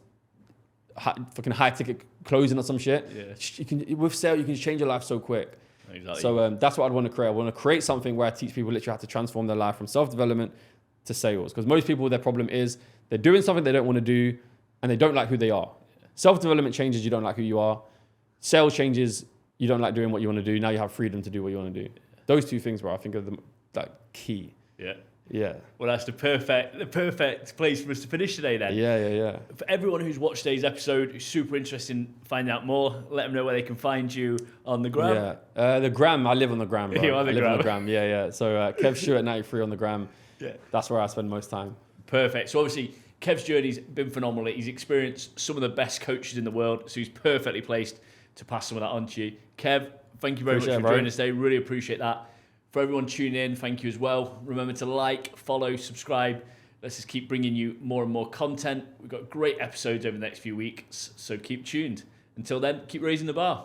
fucking high ticket closing or some shit. Yeah. With sale, you can change your life so quick. Exactly. So that's what I'd want to create. I want to create something where I teach people literally how to transform their life from self-development to sales. Because most people, their problem is they're doing something they don't want to do and they don't like who they are. Yeah. Self-development changes, you don't like who you are. Sales changes, you don't like doing what you want to do. Now you have freedom to do what you want to do. Yeah. Those two things, bro, I think are the key. Yeah. Yeah. Well, that's the perfect place for us to finish today then. Yeah. For everyone who's watched today's episode, who's super interested in finding out more, let them know where they can find you on the gram. Yeah. The gram, I live on the gram, bro. You on the gram? On the gram, yeah. So Kev Stewart 93 on the gram. Yeah. That's where I spend most time. Perfect. So obviously, Kev's journey's been phenomenal. He's experienced some of the best coaches in the world, so he's perfectly placed to pass some of that on to you. Kev, thank you very much for joining us today. Really appreciate that. For everyone tuning in, thank you as well. Remember to like, follow, subscribe. Let's just keep bringing you more and more content. We've got great episodes over the next few weeks, so keep tuned. Until then, keep raising the bar.